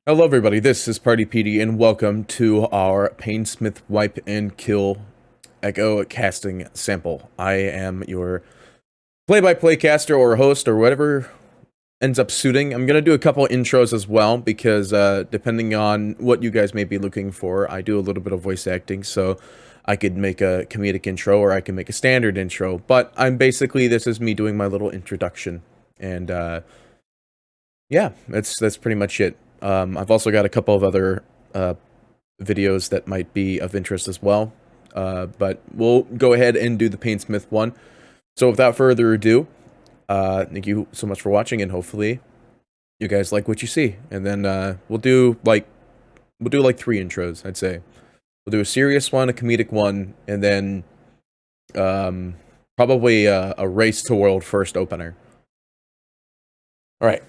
Hello everybody, this is Petee and welcome to our Painsmith wipe and kill echo casting sample. I am your play-by-play caster or host or whatever ends up suiting. I'm going to do a couple intros as well because depending on what you guys may be looking for, I do a little bit of voice acting, so I could make a comedic intro or I can make a standard intro, but this is me doing my little introduction, and yeah, that's pretty much it. I've also got a couple of other videos that might be of interest as well, but we'll go ahead and do the Painsmith one. So without further ado, thank you so much for watching, and hopefully you guys like what you see. And then we'll do like 3 intros, I'd say. We'll do a serious one, a comedic one, and then probably a race to world first opener. All right.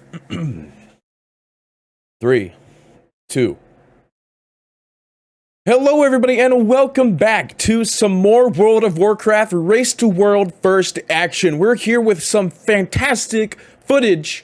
3, 2. Hello everybody and welcome back to some more World of Warcraft Race to World First action. We're here with some fantastic footage.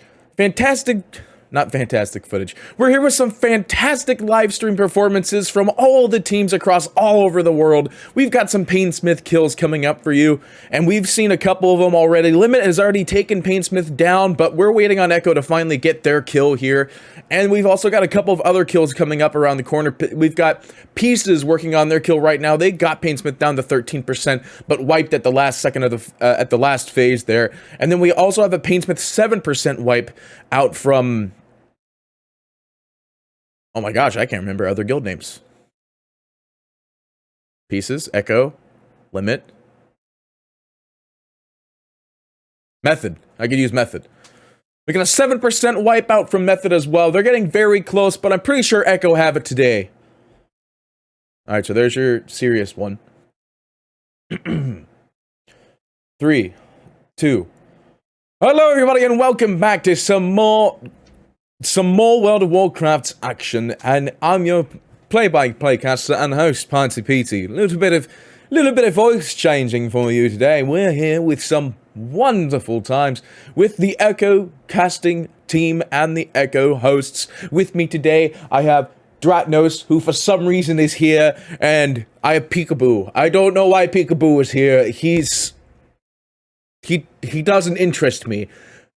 Not fantastic footage. We're here with some fantastic live stream performances from all the teams across all over the world. We've got some Painsmith kills coming up for you, and we've seen a couple of them already. Limit has already taken Painsmith down, but we're waiting on Echo to finally get their kill here. And we've also got a couple of other kills coming up around the corner. We've got Pieces working on their kill right now. They got Painsmith down to 13%, but wiped at the last second of the at the last phase there. And then we also have a Painsmith 7% wipe out from... Oh my gosh, I can't remember other guild names. Pieces, Echo, Limit, Method. I could use Method. We got a 7% wipeout from Method as well. They're getting very close, but I'm pretty sure Echo have it today. Alright, so there's your serious one. 3, 2. Hello everybody and welcome back to some more World of Warcraft action, and I'm your play-by-play caster and host, Petee. A little bit of voice changing for you today. We're here with some wonderful times with the Echo casting team and the Echo hosts. With me today, I have Dratnos, who for some reason is here, and I have Peekaboo. I don't know why Peekaboo is here. He doesn't interest me.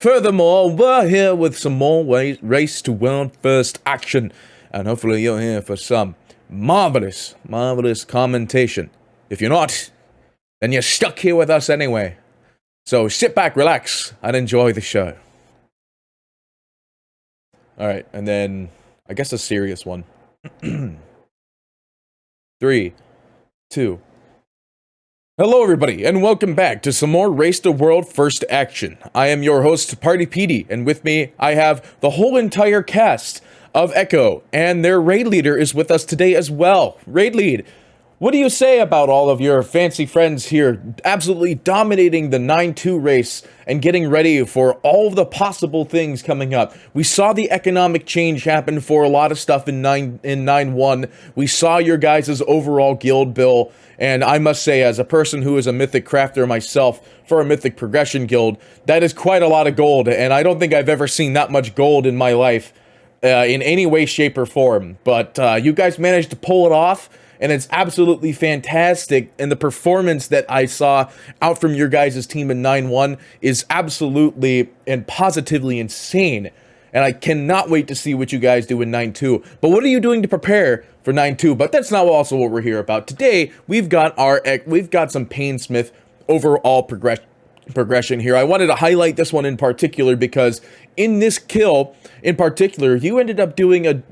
Furthermore, we're here with some more Race to World First action, and hopefully you're here for some marvelous commentation. If you're not, then you're stuck here with us anyway. So sit back, relax, and enjoy the show. Alright, and then, I guess a serious one. 3, 2. Hello everybody, and welcome back to some more Race to World First action. I am your host, Petee, and with me, I have the whole entire cast of Echo, and their raid leader is with us today as well. Raid lead, what do you say about all of your fancy friends here absolutely dominating the 9-2 race and getting ready for all of the possible things coming up? We saw the economic change happen for a lot of stuff in 9-1. We saw your guys' overall guild bill, and I must say, as a person who is a mythic crafter myself for a mythic progression guild, that is quite a lot of gold, and I don't think I've ever seen that much gold in my life in any way, shape, or form. But you guys managed to pull it off, and it's absolutely fantastic, and the performance that I saw out from your guys' team in 9-1 is absolutely and positively insane, and I cannot wait to see what you guys do in 9-2. But what are you doing to prepare for 9-2? But that's not also what we're here about. Today, we've got some Painsmith overall progression here. I wanted to highlight this one in particular because in this kill in particular, you ended up doing a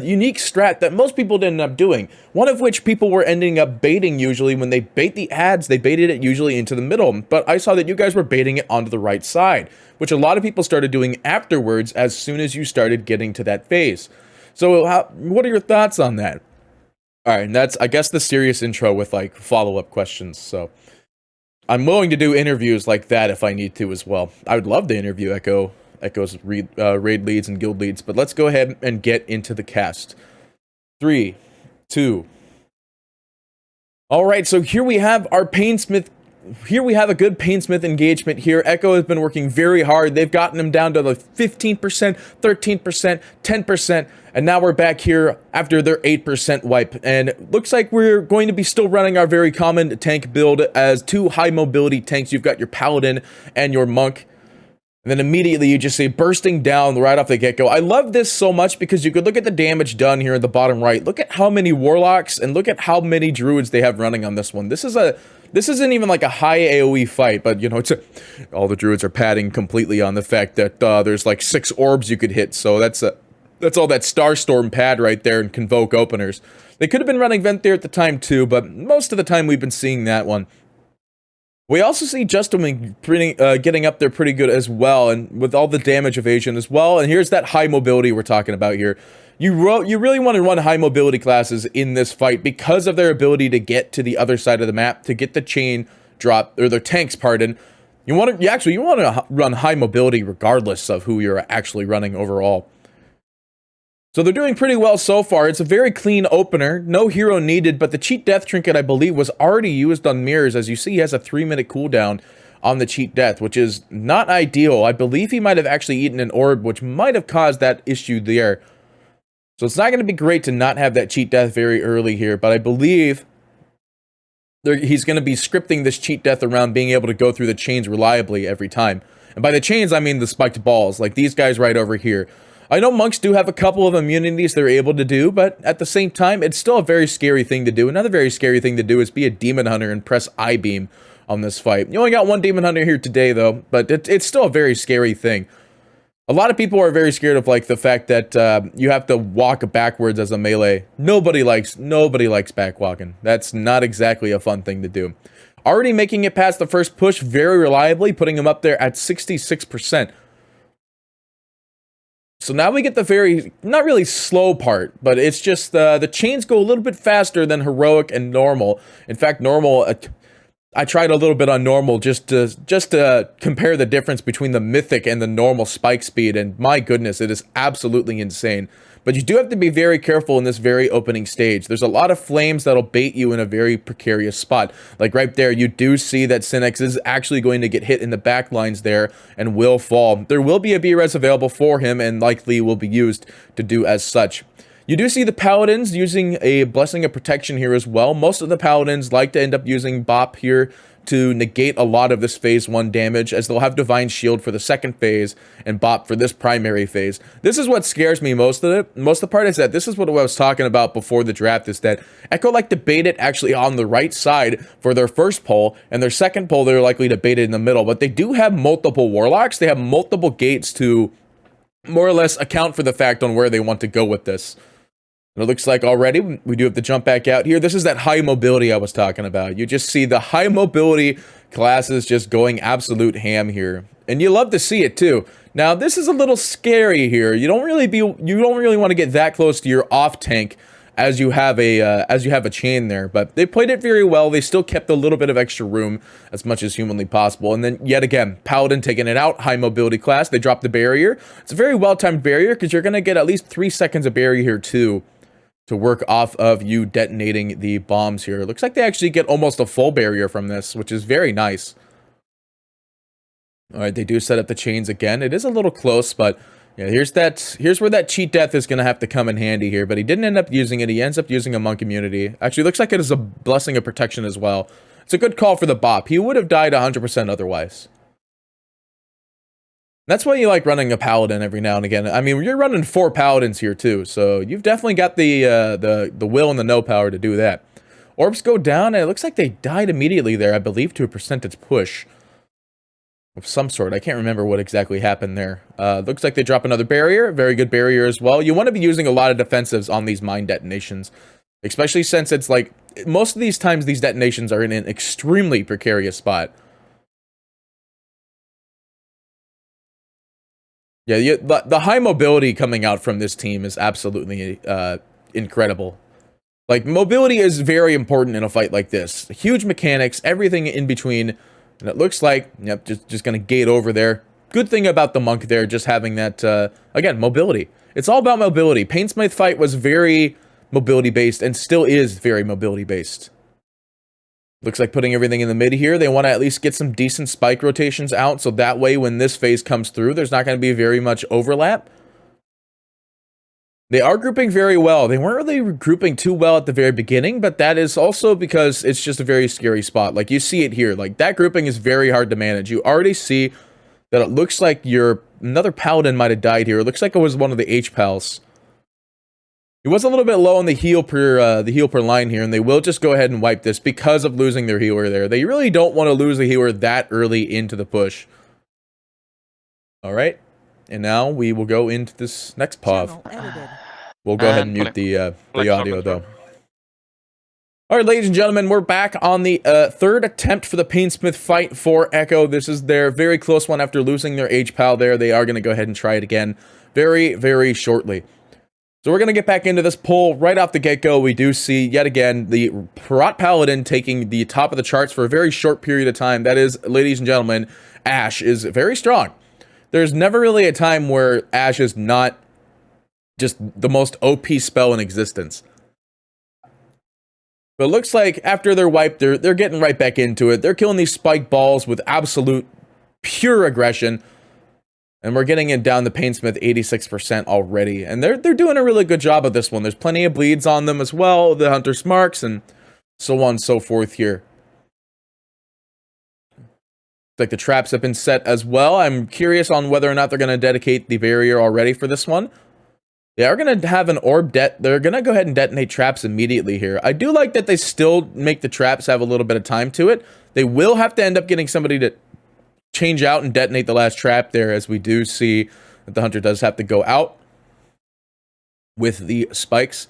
unique strat that most people didn't end up doing. One of which people were ending up baiting usually. When they bait the ads, they baited it usually into the middle. But I saw that you guys were baiting it onto the right side, which a lot of people started doing afterwards as soon as you started getting to that phase. So what are your thoughts on that? Alright, and that's, I guess, the serious intro with like follow-up questions. So I'm willing to do interviews like that if I need to as well. I would love to interview Echo's raid leads and guild leads, but let's go ahead and get into the cast. 3, 2. Alright, so here we have our Painsmith here we have a good Painsmith engagement here. Echo has been working very hard. They've gotten him down to like 15%, 13%, 10%, and now we're back here after their 8% wipe. And it looks like we're going to be still running our very common tank build as 2 high mobility tanks. You've got your Paladin and your Monk. And then immediately you just say bursting down right off the get-go. I love this so much because you could look at the damage done here in the bottom right. Look at how many Warlocks and look at how many Druids they have running on this one. This isn't even like a high AoE fight, but you know, all the Druids are padding completely on the fact that there's like 6 orbs you could hit. So that's all that Starstorm pad right there and Convoke openers. They could have been running Vent there at the time too, but most of the time we've been seeing that one. We also see Justin getting up there pretty good as well, and with all the damage evasion as well. And here's that high mobility we're talking about here. You really want to run high mobility classes in this fight because of their ability to get to the other side of the map, to get the chain drop, or their tanks, pardon. You want to run high mobility regardless of who you're actually running overall. So they're doing pretty well so far. It's a very clean opener. No hero needed, but the Cheat Death Trinket, I believe, was already used on Mirrors. As you see, he has a 3-minute cooldown on the Cheat Death, which is not ideal. I believe he might have actually eaten an orb, which might have caused that issue there. So it's not going to be great to not have that Cheat Death very early here, but I believe he's going to be scripting this Cheat Death around being able to go through the chains reliably every time. And by the chains, I mean the spiked balls, like these guys right over here. I know monks do have a couple of immunities they're able to do, but at the same time, it's still a very scary thing to do. Another very scary thing to do is be a Demon Hunter and press I-Beam on this fight. You only got 1 Demon Hunter here today, though, but it's still a very scary thing. A lot of people are very scared of, like, the fact that you have to walk backwards as a melee. Nobody likes backwalking. That's not exactly a fun thing to do. Already making it past the first push very reliably, putting him up there at 66%. So now we get the very, not really slow part, but it's just the chains go a little bit faster than heroic and normal. In fact, normal, I tried a little bit on normal just to compare the difference between the mythic and the normal spike speed, and my goodness, it is absolutely insane. But you do have to be very careful in this very opening stage. There's a lot of flames that'll bait you in a very precarious spot. Like right there, you do see that Synex is actually going to get hit in the back lines there and will fall. There will be a B-res available for him and likely will be used to do as such. You do see the Paladins using a Blessing of Protection here as well. Most of the Paladins like to end up using Bop here to negate a lot of this phase 1 damage, as they'll have Divine Shield for the second phase and Bop for this primary phase. This is what scares me most of the part, is that this is what I was talking about before the draft, is that Echo like to bait it actually on the right side for their first pull, and their second pull they're likely to bait it in the middle. But they do have multiple Warlocks. They have multiple gates to more or less account for the fact on where they want to go with this. And it looks like already we do have to jump back out here. This is that high mobility I was talking about. You just see the high mobility classes just going absolute ham here. And you love to see it too. Now, this is a little scary here. You don't really want to get that close to your off tank as you have a chain there, but they played it very well. They still kept a little bit of extra room as much as humanly possible. And then yet again, Paladin taking it out, high mobility class. They drop the barrier. It's a very well-timed barrier because you're going to get at least 3 seconds of barrier here too, to work off of you detonating the bombs here. It looks like they actually get almost a full barrier from this, which is very nice. All right, they do set up the chains again. It is a little close, but yeah, here's where that Cheat Death is going to have to come in handy here, but he didn't end up using it. He ends up using a Monk immunity. Actually, looks like it is a Blessing of Protection as well. It's a good call for the Bop. He would have died 100% otherwise. That's why you like running a Paladin every now and again. I mean, you're running 4 Paladins here too, so you've definitely got the will and the no power to do that. Orbs go down, and it looks like they died immediately there, I believe, to a percentage push of some sort. I can't remember what exactly happened there. Looks like they drop another barrier. Very good barrier as well. You want to be using a lot of defensives on these mine detonations, especially since it's like, most of these times these detonations are in an extremely precarious spot. Yeah, the high mobility coming out from this team is absolutely incredible. Like, mobility is very important in a fight like this. Huge mechanics, everything in between, and it looks like, yep, just gonna gate over there. Good thing about the Monk there, just having that, again, mobility. It's all about mobility. Painsmith fight was very mobility-based, and still is very mobility-based. Looks like putting everything in the mid here. They want to at least get some decent spike rotations out, so that way when this phase comes through, there's not going to be very much overlap. They are grouping very well. They weren't really grouping too well at the very beginning, but that is also because it's just a very scary spot. Like, you see it here. Like, that grouping is very hard to manage. You already see that it looks like another Paladin might have died here. It looks like it was one of the H-Pals. He was a little bit low on the heal per line here, and they will just go ahead and wipe this because of losing their healer there. They really don't want to lose the healer that early into the push. All right, and now we will go into this next POV. We'll go ahead and mute the audio though. All right, ladies and gentlemen, we're back on the third attempt for the Painsmith fight for Echo. This is their very close one after losing their H-Pal there. They are going to go ahead and try it again very, very shortly. So we're going to get back into this poll right off the get-go. We do see, yet again, the Pirat Paladin taking the top of the charts for a very short period of time. That is, ladies and gentlemen, Ashe is very strong. There's never really a time where Ashe is not just the most OP spell in existence. But it looks like after they're wiped, they're getting right back into it. They're killing these spike balls with absolute pure aggression. And we're getting it down to Painsmith 86% already. And they're doing a really good job of this one. There's plenty of bleeds on them as well, the Hunter's Marks, and so on and so forth here. Like the traps have been set as well. I'm curious on whether or not they're going to dedicate the barrier already for this one. They are going to have an orb they're going to go ahead and detonate traps immediately here. I do like that they still make the traps have a little bit of time to it. They will have to end up getting somebody to change out and detonate the last trap there, as we do see that the Hunter does have to go out with the spikes.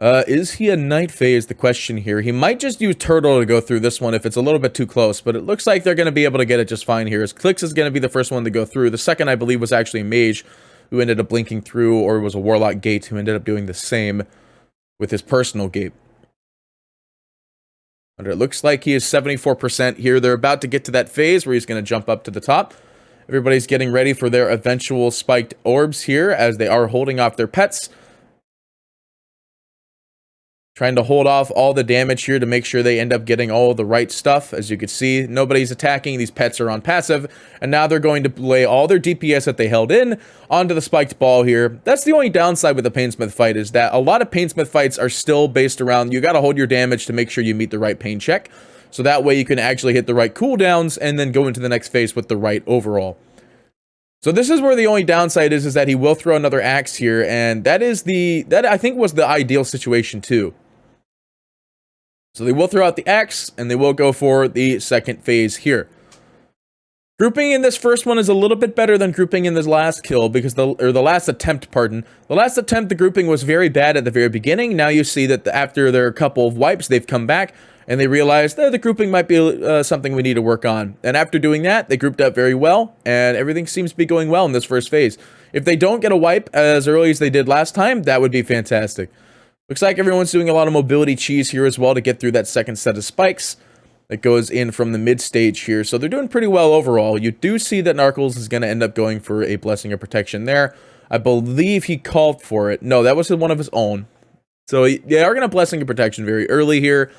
Is he a night phase? The question here. He might just use Turtle to go through this one if it's a little bit too close, but it looks like they're going to be able to get it just fine here. As Clicks is going to be the first one to go through. The second, I believe, was actually Mage, who ended up blinking through, or was a Warlock Gate, who ended up doing the same with his personal gate. But it looks like he is 74% here. They're about to get to that phase where he's going to jump up to the top. Everybody's getting ready for their eventual spiked orbs here, as they are holding off their pets. Trying to hold off all the damage here to make sure they end up getting all the right stuff. As you can see, nobody's attacking. These pets are on passive. And now they're going to lay all their DPS that they held in onto the spiked ball here. That's the only downside with the Painsmith fight, is that a lot of Painsmith fights are still based around you got to hold your damage to make sure you meet the right pain check. So that way you can actually hit the right cooldowns and then go into the next phase with the right overall. So this is where the only downside is that he will throw another axe here. And that I think was the ideal situation too. So they will throw out the axe, and they will go for the second phase here. Grouping in this first one is a little bit better than grouping in this last kill, because the last attempt, pardon. The last attempt, the grouping was very bad at the very beginning. Now you see that after their couple of wipes, they've come back, and they realized that the grouping might be something we need to work on. And after doing that, they grouped up very well, and everything seems to be going well in this first phase. If they don't get a wipe as early as they did last time, that would be fantastic. Looks like everyone's doing a lot of mobility cheese here as well to get through that second set of spikes that goes in from the mid stage here. So they're doing pretty well overall. You do see that Narcles is going to end up going for a Blessing of Protection there. I believe he called for it. No, that was one of his own. So they are going to Blessing of Protection very early here.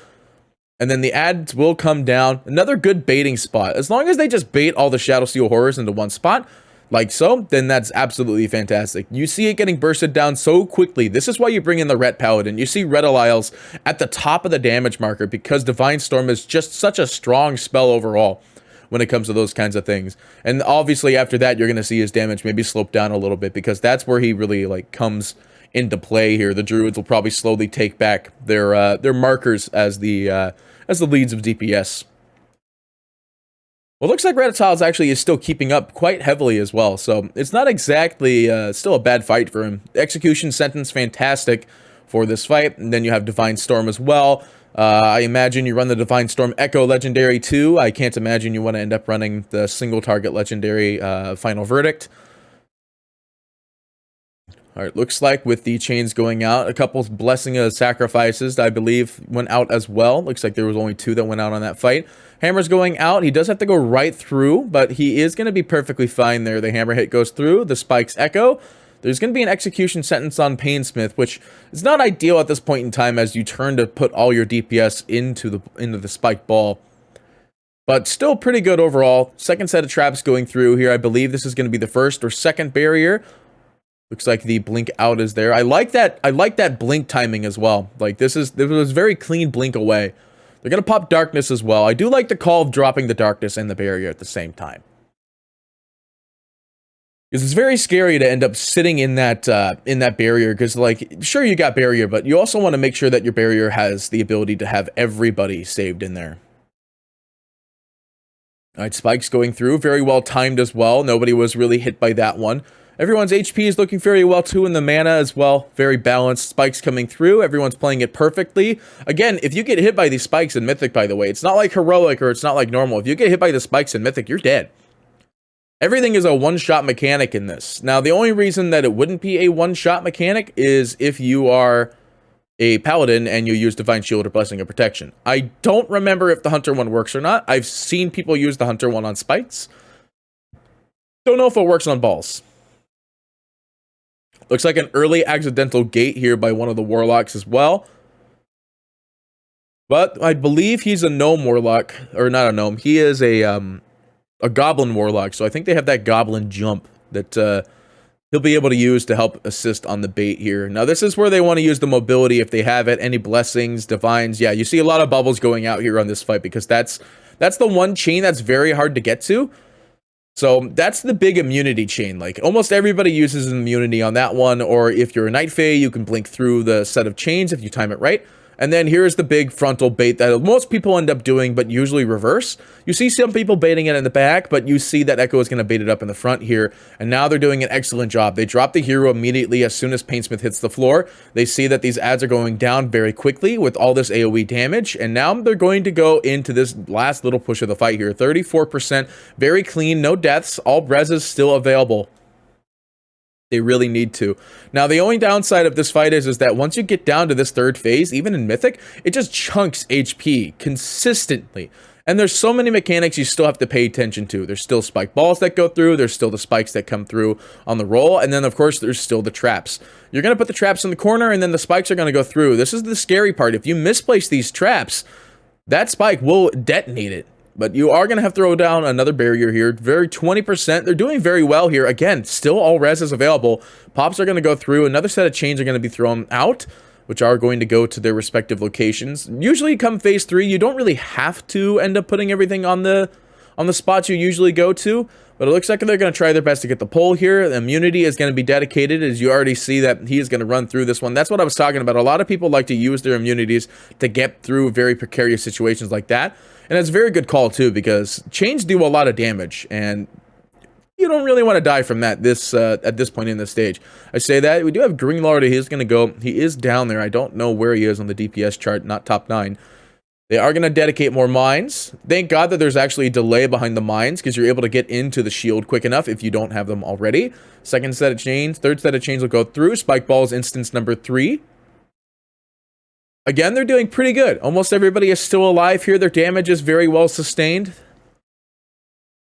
And then the ads will come down. Another good baiting spot. As long as they just bait all the Shadowsteel Horrors into one spot, like so, then that's absolutely fantastic. You see it getting bursted down so quickly. This is why you bring in the Ret Paladin. You see Red Allials at the top of the damage marker, because Divine Storm is just such a strong spell overall when it comes to those kinds of things. And obviously after that, you're going to see his damage maybe slope down a little bit, because that's where he really comes into play here. The Druids will probably slowly take back their markers as the leads of DPS. Well, it looks like Red Tiles actually is still keeping up quite heavily as well, so it's not exactly still a bad fight for him. Execution Sentence, fantastic for this fight, and then you have Divine Storm as well. I imagine you run the Divine Storm Echo Legendary too. I can't imagine you want to end up running the single target Legendary Final Verdict. Alright, looks like with the chains going out, a couple Blessing of Sacrifices, I believe, went out as well. Looks like there was only 2 that went out on that fight. Hammer's going out. He does have to go right through, but he is going to be perfectly fine there. The hammer hit goes through. The spikes echo. There's going to be an execution sentence on Painsmith, which is not ideal at this point in time as you turn to put all your DPS into the spike ball. But still pretty good overall. Second set of traps going through here. I believe this is going to be the first or second barrier. Looks like the blink out is there. I like that blink timing as well. Like this was very clean blink away. They're going to pop darkness as well. I do like the call of dropping the darkness and the barrier at the same time. Because it's very scary to end up sitting in that barrier, because, like, sure, you got barrier, but you also want to make sure that your barrier has the ability to have everybody saved in there. Alright, spikes going through, very well timed as well. Nobody was really hit by that one. Everyone's HP is looking very well too, and the mana as well, very balanced. Spikes coming through, everyone's playing it perfectly. Again, if you get hit by these spikes in Mythic, by the way, it's not like Heroic or it's not like normal. If you get hit by the spikes in Mythic, you're dead. Everything is a one-shot mechanic in this. Now, the only reason that it wouldn't be a one-shot mechanic is if you are a Paladin and you use Divine Shield or Blessing of Protection. I don't remember if the Hunter one works or not. I've seen people use the Hunter one on spikes. Don't know if it works on balls. Looks like an early accidental gate here by one of the Warlocks as well. But I believe he's a Gnome Warlock. Or not a Gnome. He is a Goblin Warlock, so I think they have that Goblin jump that he'll be able to use to help assist on the bait here. Now, this is where they want to use the mobility if they have it. Any blessings, divines. Yeah, you see a lot of bubbles going out here on this fight because that's the one chain that's very hard to get to. So that's the big immunity chain. Like, almost everybody uses an immunity on that one, or if you're a Night Fae, you can blink through the set of chains if you time it right. And then here's the big frontal bait that most people end up doing, but usually reverse. You see some people baiting it in the back, but you see that Echo is going to bait it up in the front here. And now they're doing an excellent job. They drop the hero immediately as soon as Painsmith hits the floor. They see that these ads are going down very quickly with all this AoE damage. And now they're going to go into this last little push of the fight here. 34%, very clean, no deaths. All reses still available. They really need to. Now, the only downside of this fight is that once you get down to this third phase, even in Mythic, it just chunks HP consistently. And there's so many mechanics you still have to pay attention to. There's still spike balls that go through. There's still the spikes that come through on the roll. And then, of course, there's still the traps. You're going to put the traps in the corner, and then the spikes are going to go through. This is the scary part. If you misplace these traps, that spike will detonate it. But you are going to have to throw down another barrier here. Very 20%. They're doing very well here. Again, still all res is available. Pops are going to go through. Another set of chains are going to be thrown out, which are going to go to their respective locations. Usually come phase 3, you don't really have to end up putting everything on the spots you usually go to. But it looks like they're going to try their best to get the pull here. The immunity is going to be dedicated, as you already see that he is going to run through this one. That's what I was talking about. A lot of people like to use their immunities to get through very precarious situations like that. And it's a very good call, too, because chains do a lot of damage, and you don't really want to die from that at this point in the stage. I say that. We do have Greenlord. He is going to go. He is down there. I don't know where he is on the DPS chart, not top 9. They are going to dedicate more mines. Thank God that there's actually a delay behind the mines, because you're able to get into the shield quick enough if you don't have them already. Second set of chains. Third set of chains will go through. Spike balls instance number 3. Again, they're doing pretty good. Almost everybody is still alive here. Their damage is very well sustained.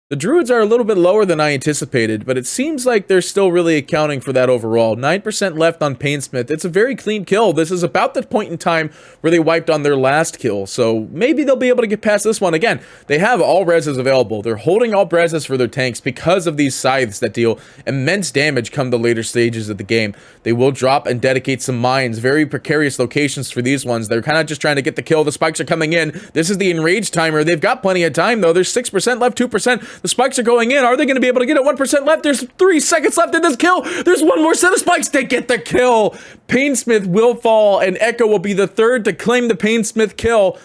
The druids are a little bit lower than I anticipated, but it seems like they're still really accounting for that overall. 9% left on Painsmith. It's a very clean kill. This is about the point in time where they wiped on their last kill, so maybe they'll be able to get past this one. Again, they have all reses available. They're holding all reses for their tanks because of these scythes that deal immense damage come the later stages of the game. They will drop and dedicate some mines. Very precarious locations for these ones. They're kind of just trying to get the kill. The spikes are coming in. This is the enraged timer. They've got plenty of time, though. There's 6% left, 2%. The spikes are going in. Are they going to be able to get it? 1% left. There's 3 seconds left in this kill. There's one more set of spikes. They get the kill. Painsmith will fall, and Echo will be the third to claim the Painsmith kill.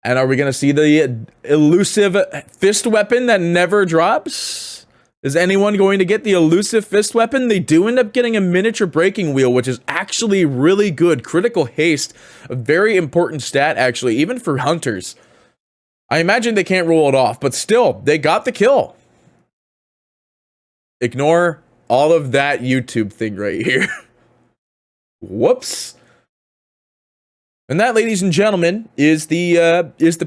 And are we going to see the elusive fist weapon that never drops? Is anyone going to get the elusive fist weapon? They do end up getting a miniature breaking wheel, which is actually really good. Critical haste, a very important stat, actually, even for hunters. I imagine they can't roll it off, but still, they got the kill. Ignore all of that YouTube thing right here. Whoops. And that, ladies and gentlemen, is the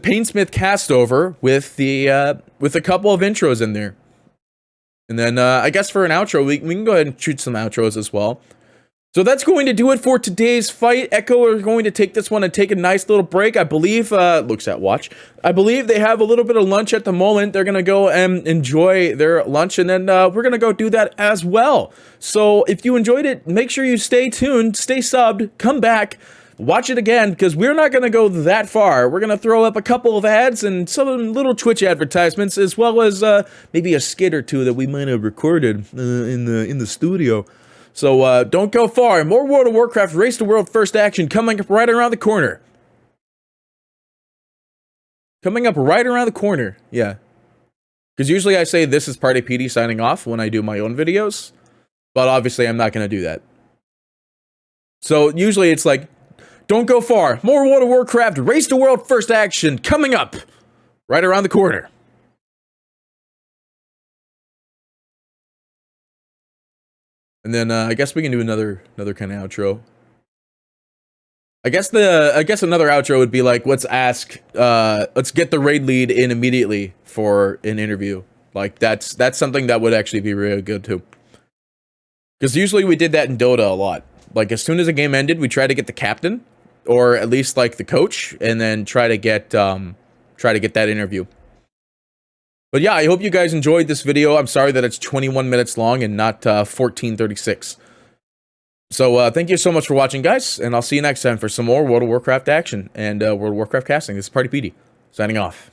Painsmith Castover with a couple of intros in there. And then I guess for an outro, we can go ahead and shoot some outros as well. So that's going to do it for today's fight. Echo are going to take this one and take a nice little break. I believe, looks at watch. I believe they have a little bit of lunch at the moment. They're going to go and enjoy their lunch, and then we're going to go do that as well. So if you enjoyed it, make sure you stay tuned, stay subbed, come back, watch it again, because we're not going to go that far. We're going to throw up a couple of ads and some little Twitch advertisements, as well as maybe a skit or two that we might have recorded in the studio. So don't go far. More World of Warcraft Race to World First Action coming up right around the corner. Coming up right around the corner. Yeah. Because usually I say this is Party Petee signing off when I do my own videos. But obviously I'm not going to do that. So usually it's like, don't go far. More World of Warcraft Race to World First Action coming up right around the corner. And then I guess we can do another kind of outro. I guess another outro would be like, let's get the raid lead in immediately for an interview. Like that's something that would actually be really good too. Because usually we did that in Dota a lot. Like as soon as a game ended, we try to get the captain, or at least like the coach, and then try to get that interview. But yeah, I hope you guys enjoyed this video. I'm sorry that it's 21 minutes long and not 14:36. So thank you so much for watching, guys, and I'll see you next time for some more World of Warcraft action and World of Warcraft casting. This is Party Petee, signing off.